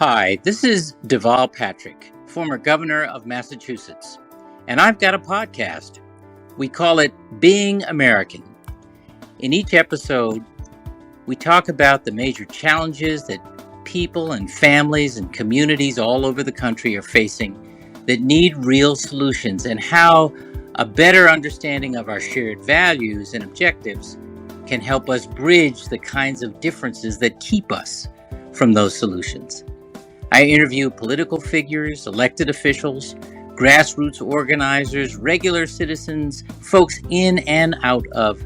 Hi, this is Deval Patrick, former governor of Massachusetts, and I've got a podcast. We call it Being American. In each episode, we talk about the major challenges that people and families and communities all over the country are facing that need real solutions, and how a better understanding of our shared values and objectives can help us bridge the kinds of differences that keep us from those solutions. I interview political figures, elected officials, grassroots organizers, regular citizens, folks in and out of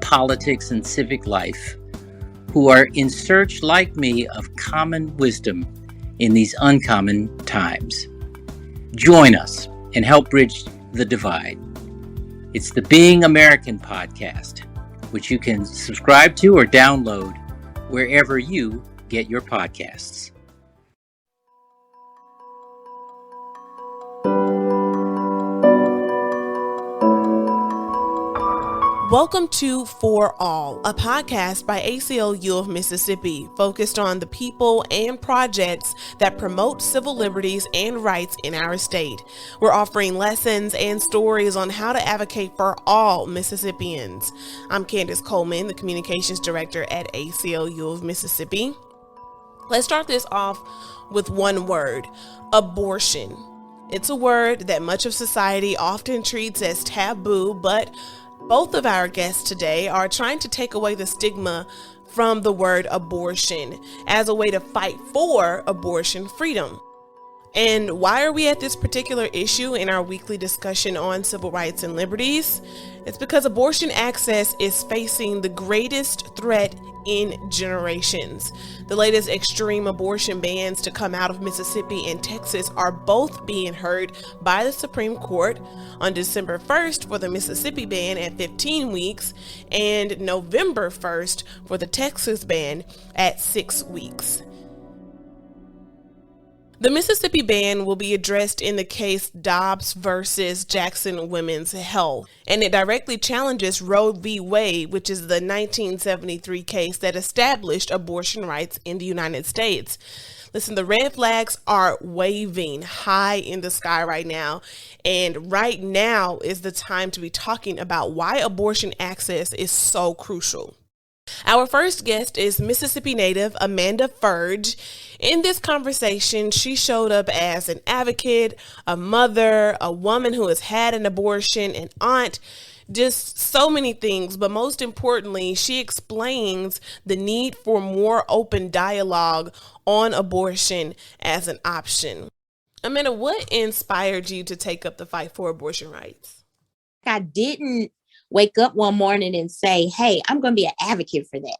politics and civic life who are in search, like me, of common wisdom in these uncommon times. Join us and help bridge the divide. It's the Being American podcast, which you can subscribe to or download wherever you get your podcasts. Welcome to For All, a podcast by ACLU of Mississippi, focused on the people and projects that promote civil liberties and rights in our state. We're offering lessons and stories on how to advocate for all Mississippians. I'm Candace Coleman, the Communications Director at ACLU of Mississippi. Let's start this off with one word: abortion. It's a word that much of society often treats as taboo, but both of our guests today are trying to take away the stigma from the word abortion as a way to fight for abortion freedom. And why are we at this particular issue in our weekly discussion on civil rights and liberties? It's because abortion access is facing the greatest threat in generations. The latest extreme abortion bans to come out of Mississippi and Texas are both being heard by the Supreme Court on December 1st for the Mississippi ban at 15 weeks and November 1st for the Texas ban at 6 weeks. The Mississippi ban will be addressed in the case Dobbs versus Jackson Women's Health, and it directly challenges Roe v. Wade, which is the 1973 case that established abortion rights in the United States. Listen, the red flags are waving high in the sky right now, and right now is the time to be talking about why abortion access is so crucial. Our first guest is Mississippi native Amanda Furdge. In this conversation, she showed up as an advocate, a mother, a woman who has had an abortion, an aunt, just so many things. But most importantly, she explains the need for more open dialogue on abortion as an option. Amanda, what inspired you to take up the fight for abortion rights? I didn't wake up one morning and say, hey, I'm going to be an advocate for that.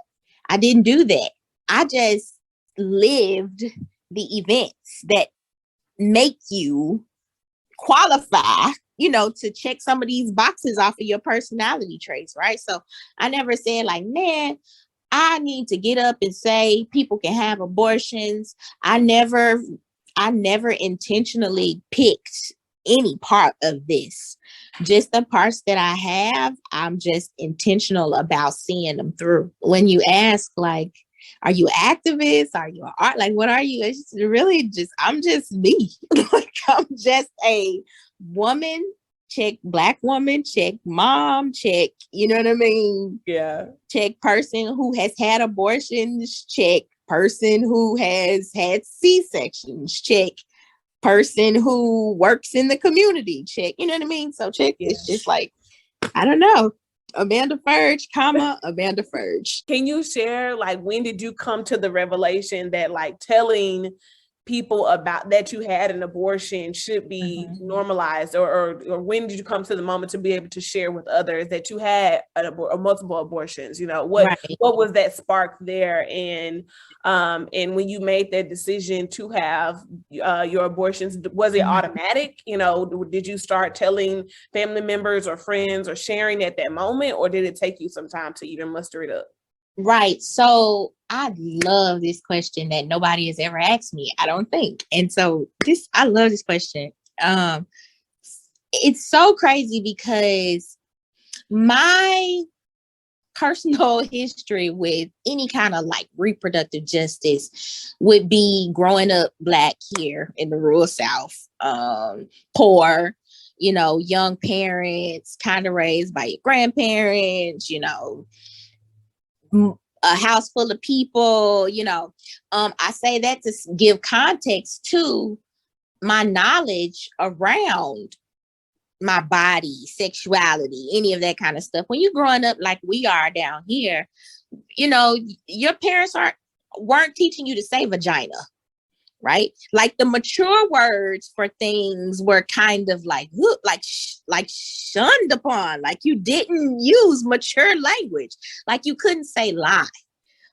I didn't do that. I just lived the events that make you qualify, to check some of these boxes off of your personality traits, right? So I never said like, man, I need to get up and say people can have abortions. I never intentionally picked any part of this. Just the parts that I have, I'm just intentional about seeing them through. When you ask, like, are you activist? Are you art? Like, what are you? It's really just, I'm just me. Like, I'm just a woman, check Black woman, check mom, check, you know what I mean? Yeah. Check person who has had abortions, check person who has had C-sections, check person who works in the community, check, you know what I mean? So check, yeah. It's just like, I don't know, Amanda Furdge, Amanda Furdge. Can you share, like, when did you come to the revelation that, like, telling people about that you had an abortion should be normalized, or when did you come to the moment to be able to share with others that you had multiple abortions? What was that spark there? And when you made that decision to have your abortions, was it automatic? Did you start telling family members or friends or sharing at that moment, or did it take you some time to even muster it up? Right. So I love this question that nobody has ever asked me, I don't think. And so I love this question. It's so crazy because my personal history with any kind of like reproductive justice would be growing up Black here in the rural South, poor, you know, young parents, kind of raised by your grandparents, you know, a house full of people, you know. I say that to give context to my knowledge around my body, sexuality, any of that kind of stuff. When you're growing up like we are down here, you know, your parents weren't teaching you to say vagina, right? Like the mature words for things were kind of like shunned upon. Like you didn't use mature language. Like you couldn't say lie.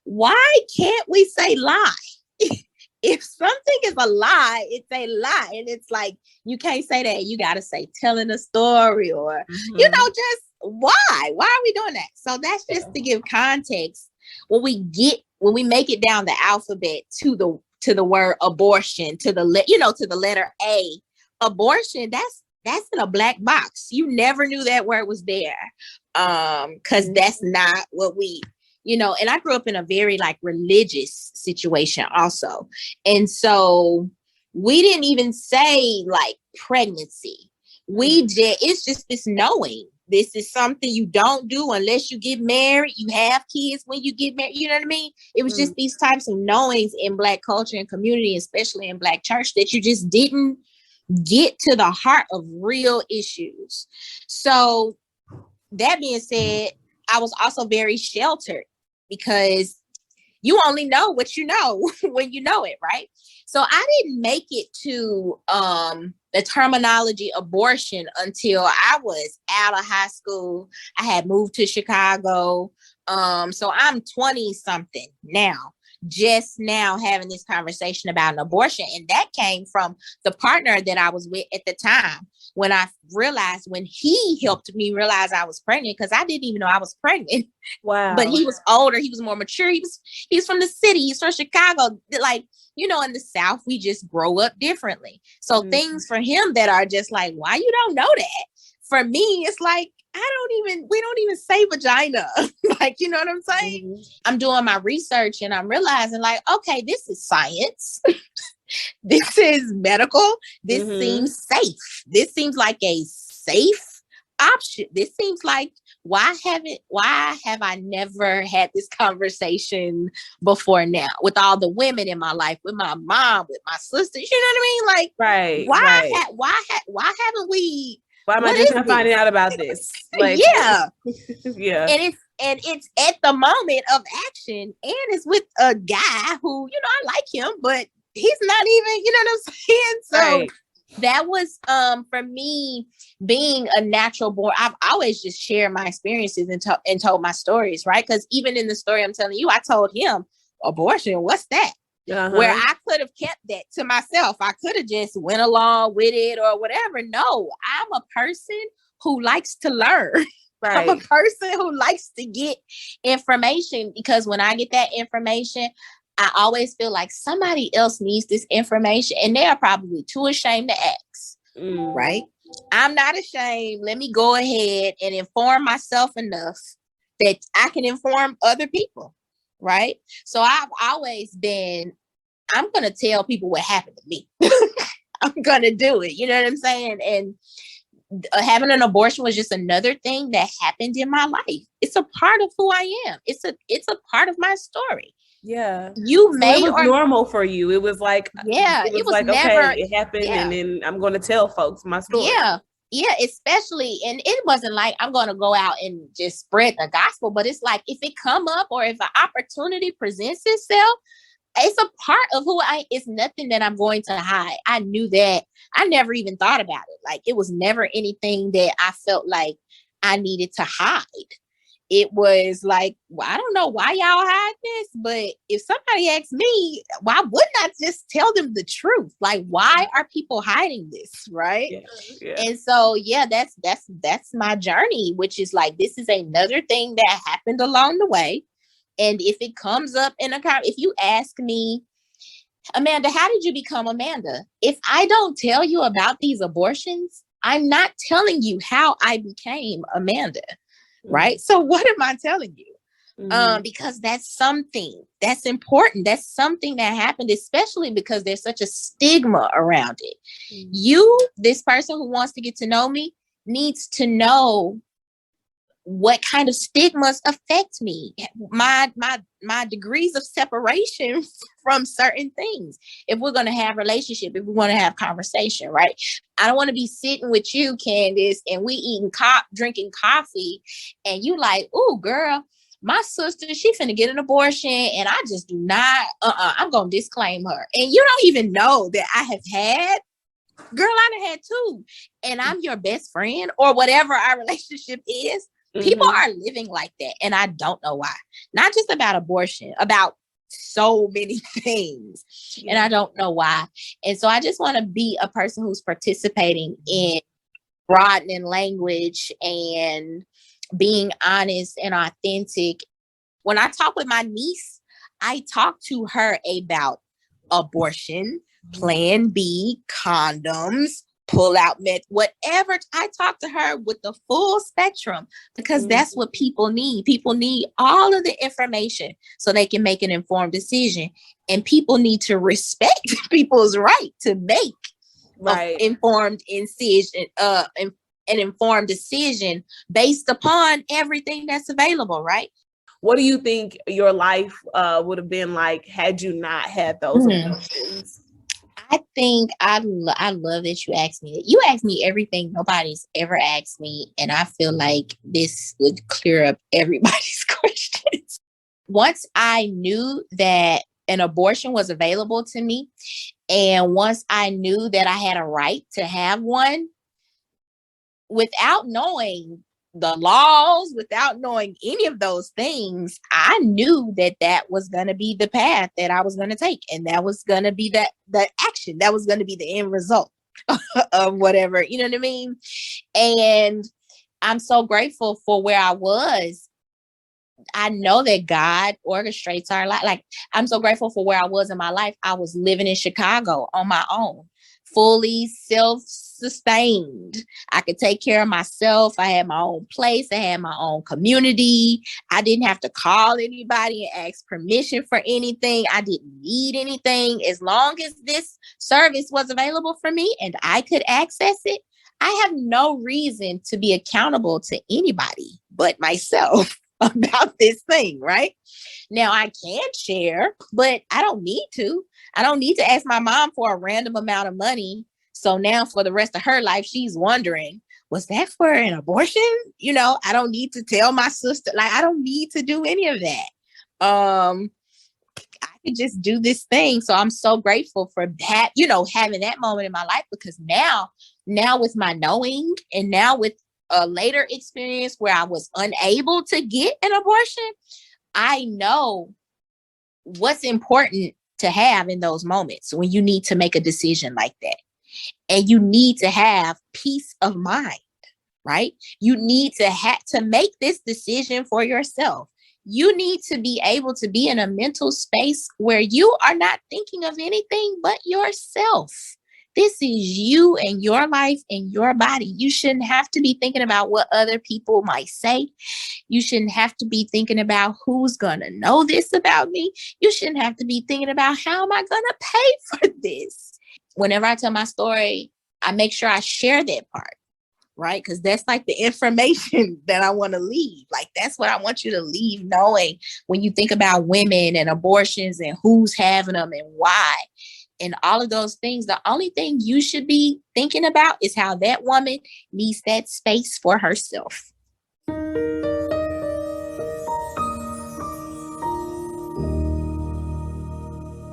Why can't we say lie? If something is a lie, it's a lie. And it's like, you can't say that. You got to say telling a story or, you know, just why? Why are we doing that? So that's just to give context. When we make it down the alphabet to the word abortion, to the letter A, abortion, that's in a black box. You never knew that word was there. Because that's not what we, you know, and I grew up in a very like religious situation also. And so we didn't even say like pregnancy. It's just this knowing. This is something you don't do unless you get married. You have kids when you get married. You know what I mean? It was just these types of knowings in Black culture and community, especially in Black church, that you just didn't get to the heart of real issues. So that being said, I was also very sheltered because you only know what you know when you know it, right? So I didn't make it to the terminology abortion until I was out of high school. I had moved to Chicago. So I'm 20 something now, just now having this conversation about an abortion. And that came from the partner that I was with at the time. When he helped me realize I was pregnant, because I didn't even know I was pregnant. Wow. But he was older. He was more mature. He's from the city. He's from Chicago. Like, you know, in the South, we just grow up differently. So things for him that are just like, why you don't know that? For me, it's like, we don't even say vagina. Like, you know what I'm saying? I'm doing my research and I'm realizing like, okay, this is science. This is medical. This seems safe. This seems like a safe option. This seems like, why have I never had this conversation before now with all the women in my life, with my mom, with my sisters? You know what I mean? Like, right. Why haven't we? Why am I just not finding out about this? Like, yeah. And it's at the moment of action, and it's with a guy who, you know, I like him, but he's not even, you know what I'm saying? So that was, for me, being a natural born, I've always just shared my experiences and told my stories, right? Because even in the story I'm telling you, I told him, abortion, what's that? Where I could have kept that to myself. I could have just went along with it or whatever. No, I'm a person who likes to learn. Right. I'm a person who likes to get information, because when I get that information, I always feel like somebody else needs this information and they are probably too ashamed to ask, right? I'm not ashamed. Let me go ahead and inform myself enough that I can inform other people, right? So I've always been, I'm going to tell people what happened to me. I'm going to do it. You know what I'm saying? And having an abortion was just another thing that happened in my life. It's a part of who I am. It's a part of my story. Yeah. You may, it was normal for you. It was like, it was like, never, okay, it happened, and then I'm going to tell folks my story. Yeah, especially, and it wasn't like I'm going to go out and just spread the gospel, but it's like, if it come up or if an opportunity presents itself, it's a part of who it's nothing that I'm going to hide. I knew that. I never even thought about it. Like, it was never anything that I felt like I needed to hide. It was like, well, I don't know why y'all hide this, but if somebody asks me, why wouldn't I just tell them the truth? Like, why are people hiding this, right? Yeah. And so, that's my journey, which is like, this is another thing that happened along the way. And if it comes up if you ask me, Amanda, how did you become Amanda? If I don't tell you about these abortions, I'm not telling you how I became Amanda. Right? So what am I telling you? Because that's something that's important. That's something that happened, especially because there's such a stigma around it. This person who wants to get to know me, needs to know what kind of stigmas affect me, my degrees of separation from certain things. If we're going to have relationship, if we want to have conversation, right? I don't want to be sitting with you, Candace, and we drinking coffee, and you like, oh, girl, my sister, she finna get an abortion, and I just do not, I'm going to disclaim her. And you don't even know that I have had, girl, I done had two, and I'm your best friend, or whatever our relationship is. People are living like that, and I don't know why. Not just about abortion, about so many things, and I don't know why. And so I just want to be a person who's participating in broadening language and being honest and authentic. When I talk with my niece, I talk to her about abortion, Plan B, condoms, pull out whatever. I talk to her with the full spectrum, because that's what people need. People need all of the information so they can make an informed decision. And people need to respect people's right to make an informed decision based upon everything that's available, right? What do you think your life would have been like had you not had those emotions? I think I love that you asked me that. You asked me everything nobody's ever asked me, and I feel like this would clear up everybody's questions. Once I knew that an abortion was available to me, and once I knew that I had a right to have one, without knowing the laws, without knowing any of those things, I knew that that was going to be the path that I was going to take. And that was going to be the action. That was going to be the end result of whatever, you know what I mean? And I'm so grateful for where I was. I know that God orchestrates our life. Like, I'm so grateful for where I was in my life. I was living in Chicago on my own, fully self-sustained. I could take care of myself. I had my own place. I had my own community. I didn't have to call anybody and ask permission for anything. I didn't need anything. As long as this service was available for me and I could access it, I have no reason to be accountable to anybody but myself about this thing, right? Now I can share, but I don't need to. I don't need to ask my mom for a random amount of money. So now for the rest of her life, she's wondering, was that for an abortion? You know, I don't need to tell my sister. Like, I don't need to do any of that. I could just do this thing. So I'm so grateful for that, you know, having that moment in my life, because now with my knowing, and now with a later experience where I was unable to get an abortion, I know what's important to have in those moments when you need to make a decision like that. And you need to have peace of mind, right? You need to make this decision for yourself. You need to be able to be in a mental space where you are not thinking of anything but yourself. This is you and your life and your body. You shouldn't have to be thinking about what other people might say. You shouldn't have to be thinking about who's going to know this about me. You shouldn't have to be thinking about how am I going to pay for this. Whenever I tell my story, I make sure I share that part, right? Because that's like the information that I want to leave. Like, that's what I want you to leave knowing when you think about women and abortions and who's having them and why. And all of those things, the only thing you should be thinking about is how that woman needs that space for herself.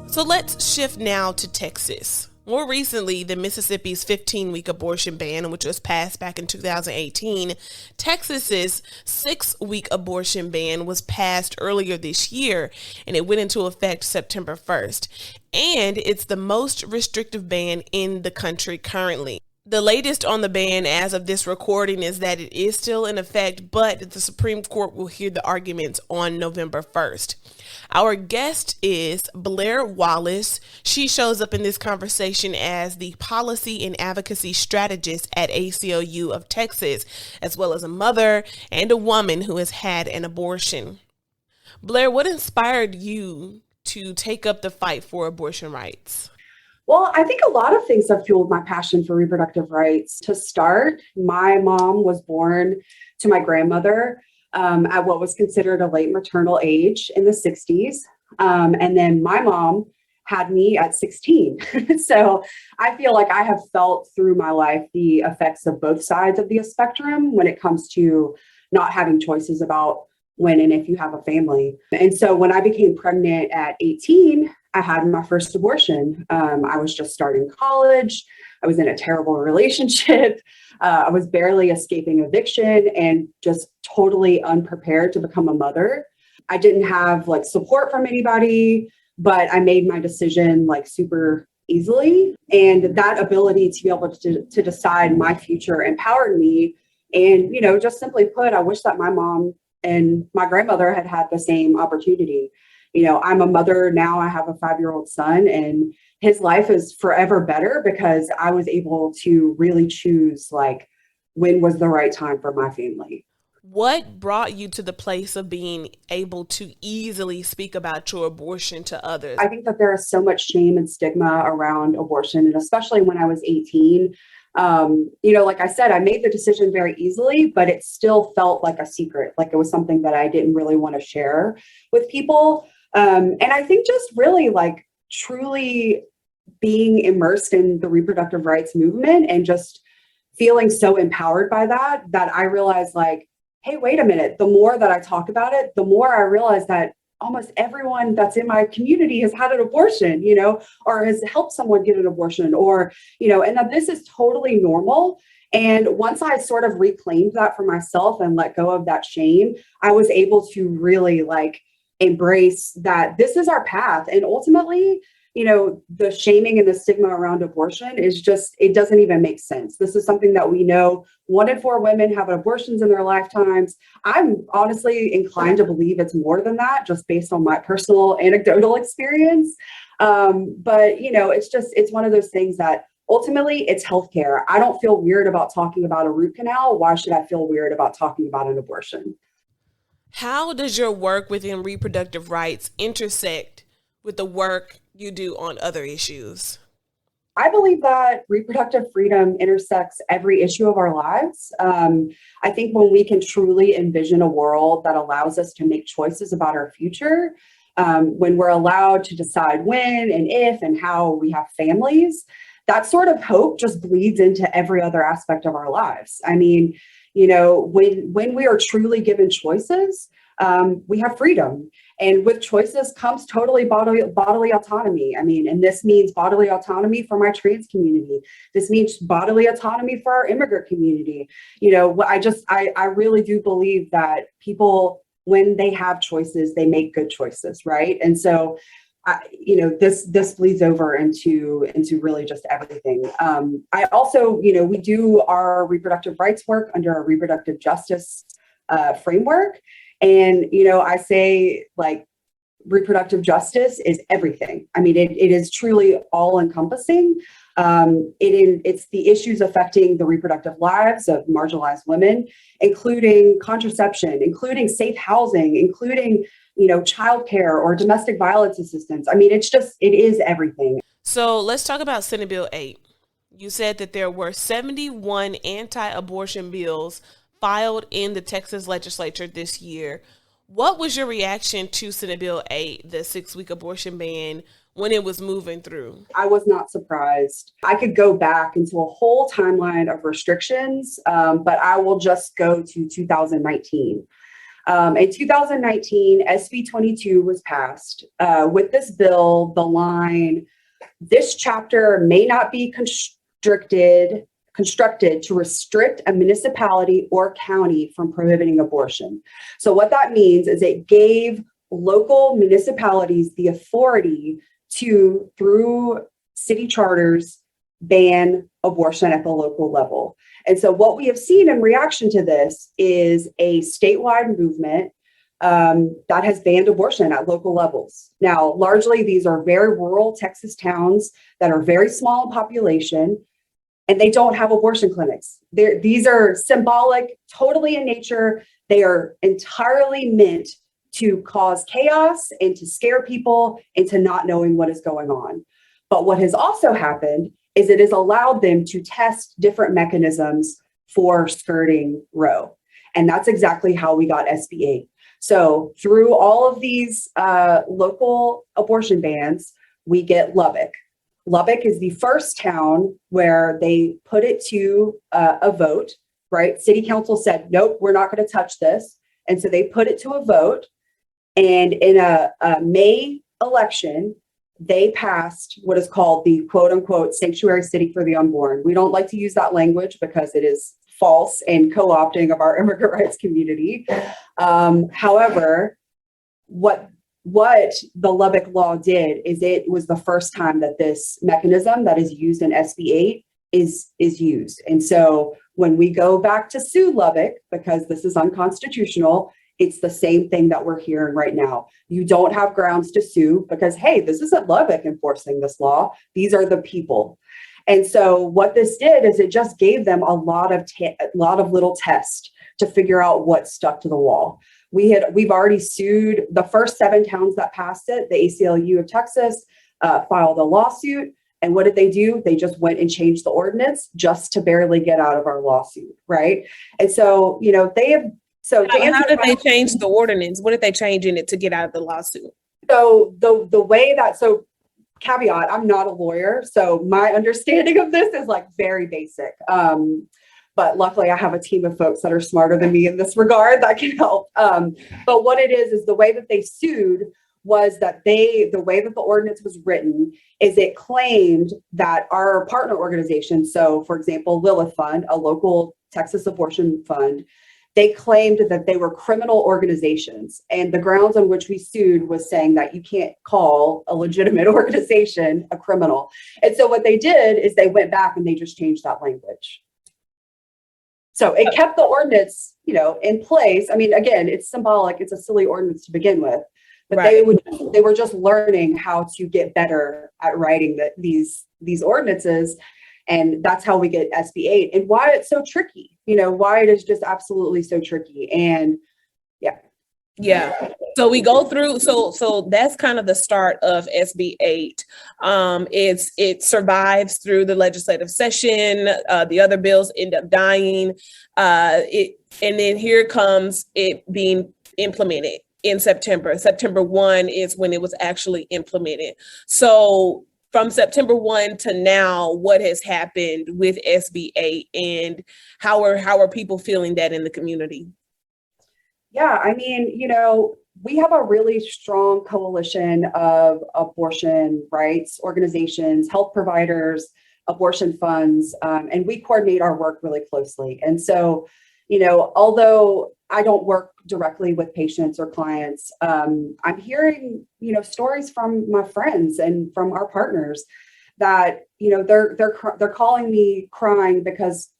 So let's shift now to Texas. More recently than Mississippi's 15-week abortion ban, which was passed back in 2018, Texas's 6-week abortion ban was passed earlier this year, and it went into effect September 1st. And it's the most restrictive ban in the country currently. The latest on the ban as of this recording is that it is still in effect, but the Supreme Court will hear the arguments on November 1st. Our guest is Blair Wallace. She shows up in this conversation as the policy and advocacy strategist at ACLU of Texas, as well as a mother and a woman who has had an abortion. Blair, what inspired you to take up the fight for abortion rights? Well, I think a lot of things have fueled my passion for reproductive rights. To start, my mom was born to my grandmother at what was considered a late maternal age in the 60s. And then my mom had me at 16. So I feel like I have felt through my life the effects of both sides of the spectrum when it comes to not having choices about when and if you have a family. And so when I became pregnant at 18, I had my first abortion. I was just starting college. I was in a terrible relationship. I was barely escaping eviction and just totally unprepared to become a mother. I didn't have like support from anybody, but I made my decision like super easily. And that ability to be able to decide my future empowered me. And, just simply put, I wish that my mom and my grandmother had had the same opportunity. I'm a mother now. I have a 5-year-old son, and his life is forever better because I was able to really choose like when was the right time for my family. What brought you to the place of being able to easily speak about your abortion to others? I think that there is so much shame and stigma around abortion, and especially when I was 18. Like I said, I made the decision very easily, but it still felt like a secret, like it was something that I didn't really want to share with people. And I think just really like truly being immersed in the reproductive rights movement and just feeling so empowered by that I realized like, hey, wait a minute, the more that I talk about it, the more I realize that almost everyone that's in my community has had an abortion, or has helped someone get an abortion, or, and that this is totally normal. And once I sort of reclaimed that for myself and let go of that shame, I was able to really like embrace that this is our path. And ultimately, the shaming and the stigma around abortion is just, it doesn't even make sense. This is something that we know 1 in 4 women have abortions in their lifetimes. I'm honestly inclined to believe it's more than that, just based on my personal anecdotal experience. But, it's one of those things that ultimately it's healthcare. I don't feel weird about talking about a root canal. Why should I feel weird about talking about an abortion? How does your work within reproductive rights intersect with the work you do on other issues? I believe that reproductive freedom intersects every issue of our lives. I think when we can truly envision a world that allows us to make choices about our future, when we're allowed to decide when and if and how we have families, that sort of hope just bleeds into every other aspect of our lives. I mean, when we are truly given choices, we have freedom. And with choices comes totally bodily autonomy. I mean, and this means bodily autonomy for my trans community. This means bodily autonomy for our immigrant community. I really do believe that people, when they have choices, they make good choices, right? And so, this bleeds over into really just everything. I also, we do our reproductive rights work under a reproductive justice framework. And, I say like reproductive justice is everything. I mean, it is truly all encompassing. It's the issues affecting the reproductive lives of marginalized women, including contraception, including safe housing, including, childcare or domestic violence assistance. I mean, it is everything. So let's talk about Senate Bill 8. You said that there were 71 anti-abortion bills filed in the Texas legislature this year. What was your reaction to Senate Bill 8, the 6-week abortion ban, when it was moving through? I was not surprised. I could go back into a whole timeline of restrictions, but I will just go to 2019. In 2019, SB 22 was passed. With this bill, the line, "This chapter may not be constructed to restrict a municipality or county from prohibiting abortion." So what that means is it gave local municipalities the authority to, through city charters, ban abortion at the local level. And so what we have seen in reaction to this is a statewide movement that has banned abortion at local levels. Now, largely, these are very rural Texas towns that are very small in population, and they don't have abortion clinics. These are symbolic, totally in nature. They are entirely meant to cause chaos and to scare people into not knowing what is going on. But what has also happened is it has allowed them to test different mechanisms for skirting Roe. And that's exactly how we got SB 8. So through all of these local abortion bans, we get Lubbock. Lubbock is the first town where they put it to a vote, right? City council said, nope, we're not going to touch this. And so they put it to a vote. And in a May election, they passed what is called the quote unquote sanctuary city for the unborn. We don't like to use that language because it is false and co-opting of our immigrant rights community. However, what the Lubbock law did is it was the first time that this mechanism that is used in SB 8 is used. And so when we go back to sue Lubbock, because this is unconstitutional, it's the same thing that we're hearing right now. You don't have grounds to sue because, hey, this isn't Lubbock enforcing this law. These are the people. And so what this did is it just gave them a lot of little tests to figure out what stuck to the wall. We've already sued the first 7 towns that passed it. The ACLU of Texas filed a lawsuit. And what did they do? They just went and changed the ordinance just to barely get out of our lawsuit, right? And so, they have. So how did they change the ordinance? What did they change in it to get out of the lawsuit? So the way that, so caveat, I'm not a lawyer, so my understanding of this is like very basic. But luckily I have a team of folks that are smarter than me in this regard that can help. But what it is the way that they sued was that the way that the ordinance was written is it claimed that our partner organization, so for example, Lilith Fund, a local Texas abortion fund, they claimed that they were criminal organizations. And the grounds on which we sued was saying that you can't call a legitimate organization a criminal. And so what they did is they went back and they just changed that language. So it kept the ordinance, in place. I mean, again, it's symbolic. It's a silly ordinance to begin with, but right. They were just learning how to get better at writing these ordinances. And that's how we get SB 8 and why it's so tricky, why it is just absolutely so tricky. And yeah. So we go through, so that's kind of the start of SB 8. It survives through the legislative session. The other bills end up dying. And then here comes it being implemented in September. September 1 is when it was actually implemented. So from September 1 to now, what has happened with SB 8 and how are people feeling that in the community? Yeah, I mean, we have a really strong coalition of abortion rights organizations, health providers, abortion funds, and we coordinate our work really closely. And so, although I don't work directly with patients or clients, I'm hearing, stories from my friends and from our partners that, they're calling me crying because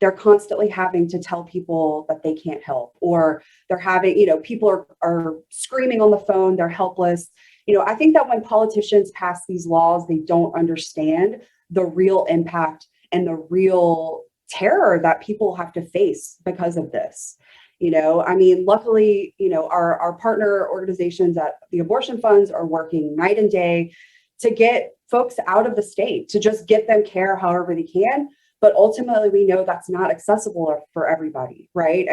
they're constantly having to tell people that they can't help, or they're having, people are screaming on the phone, they're helpless. I think that when politicians pass these laws, they don't understand the real impact and the real terror that people have to face because of this. Luckily, our partner organizations at the abortion funds are working night and day to get folks out of the state, to just get them care however they can. But ultimately, we know that's not accessible for everybody, right?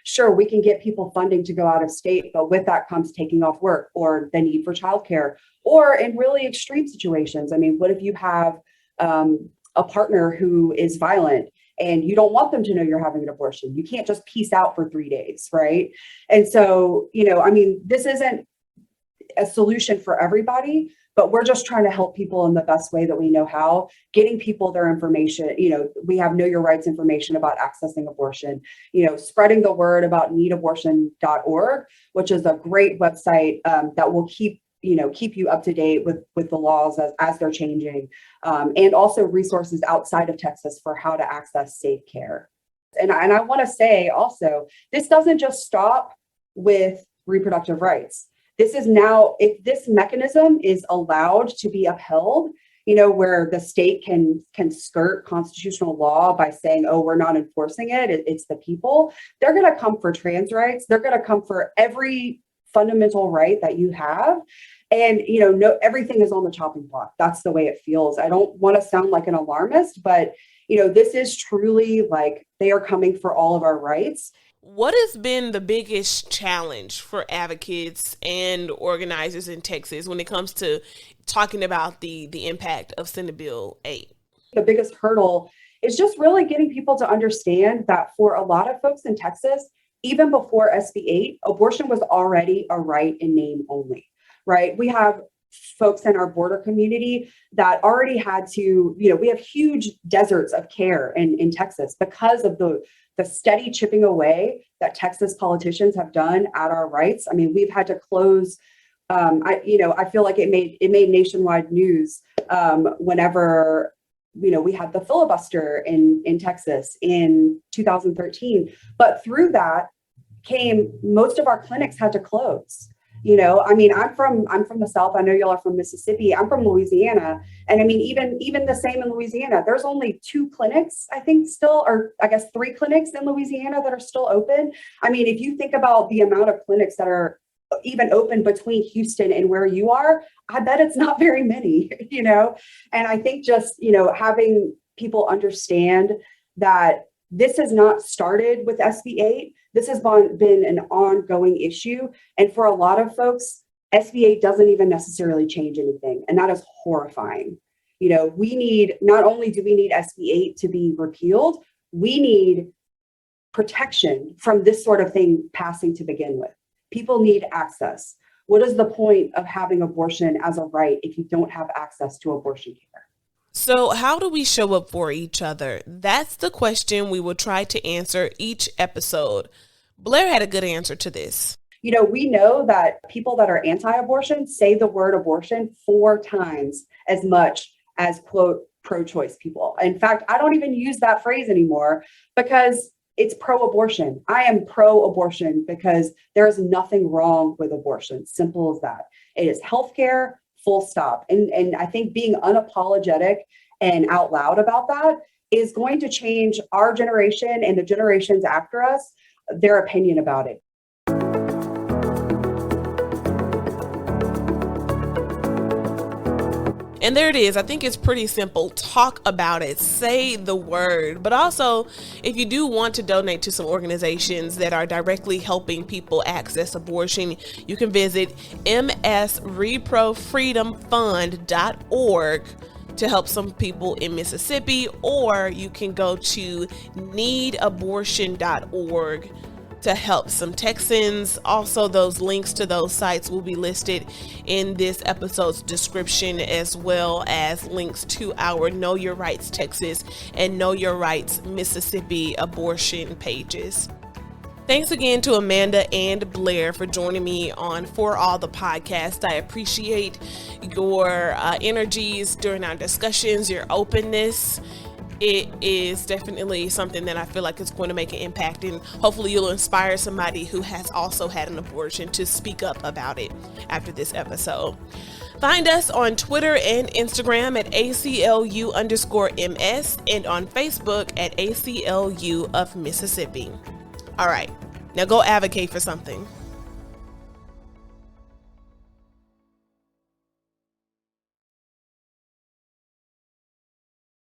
Sure, we can get people funding to go out of state, but with that comes taking off work or the need for childcare, or in really extreme situations. What if you have a partner who is violent and you don't want them to know you're having an abortion? You can't just peace out for 3 days, right? And so, this isn't a solution for everybody, but we're just trying to help people in the best way that we know how, getting people their information. We have Know Your Rights information about accessing abortion, spreading the word about needabortion.org, which is a great website that will keep you up to date with the laws as they're changing, and also resources outside of Texas for how to access safe care. And I want to say also, this doesn't just stop with reproductive rights. This is now, if this mechanism is allowed to be upheld, where the state can skirt constitutional law by saying, oh, we're not enforcing it, it's the people, they're going to come for trans rights. They're going to come for every fundamental right that you have. And, no, everything is on the chopping block. That's the way it feels. I don't want to sound like an alarmist, but, this is truly like they are coming for all of our rights. What has been the biggest challenge for advocates and organizers in Texas when it comes to talking about the impact of Senate Bill 8? The biggest hurdle is just really getting people to understand that for a lot of folks in Texas, even before SB 8, abortion was already a right in name only, right? We have folks in our border community that already had to, we have huge deserts of care in Texas because of the steady chipping away that Texas politicians have done at our rights. I mean, we've had to close. I feel like it made nationwide news whenever we had the filibuster in Texas in 2013. But through that came most of our clinics had to close. I'm from the South. I know y'all are from Mississippi. I'm from Louisiana. And I mean, even the same in Louisiana, there's only 2 clinics, I think still, or I guess 3 clinics in Louisiana that are still open. I mean, if you think about the amount of clinics that are even open between Houston and where you are, I bet it's not very many, and I think just, having people understand that this has not started with SB 8. This has been an ongoing issue. And for a lot of folks, SB 8 doesn't even necessarily change anything. And that is horrifying. Not only do we need SB 8 to be repealed, we need protection from this sort of thing passing to begin with. People need access. What is the point of having abortion as a right if you don't have access to abortion care? So how do we show up for each other? That's the question we will try to answer each episode. Blair had a good answer to this. We know that people that are anti-abortion say the word abortion 4 times as much as, quote, pro-choice people. In fact, I don't even use that phrase anymore because it's pro-abortion. I am pro-abortion because there is nothing wrong with abortion. Simple as that. It is healthcare, full stop. And I think being unapologetic and out loud about that is going to change our generation and the generations after us, their opinion about it. And there it is. I think it's pretty simple. Talk about it. Say the word. But also, if you do want to donate to some organizations that are directly helping people access abortion, you can visit msreprofreedomfund.org to help some people in Mississippi, or you can go to needabortion.org to help some Texans. Also, those links to those sites will be listed in this episode's description, as well as links to our Know Your Rights Texas and Know Your Rights Mississippi abortion pages. Thanks again to Amanda and Blair for joining me on For All the podcast. I appreciate your energies during our discussions, your openness. It is definitely something that I feel like is going to make an impact, and hopefully you'll inspire somebody who has also had an abortion to speak up about it after this episode. Find us on Twitter and Instagram at ACLU_MS and on Facebook at ACLU of Mississippi. All right, now go advocate for something.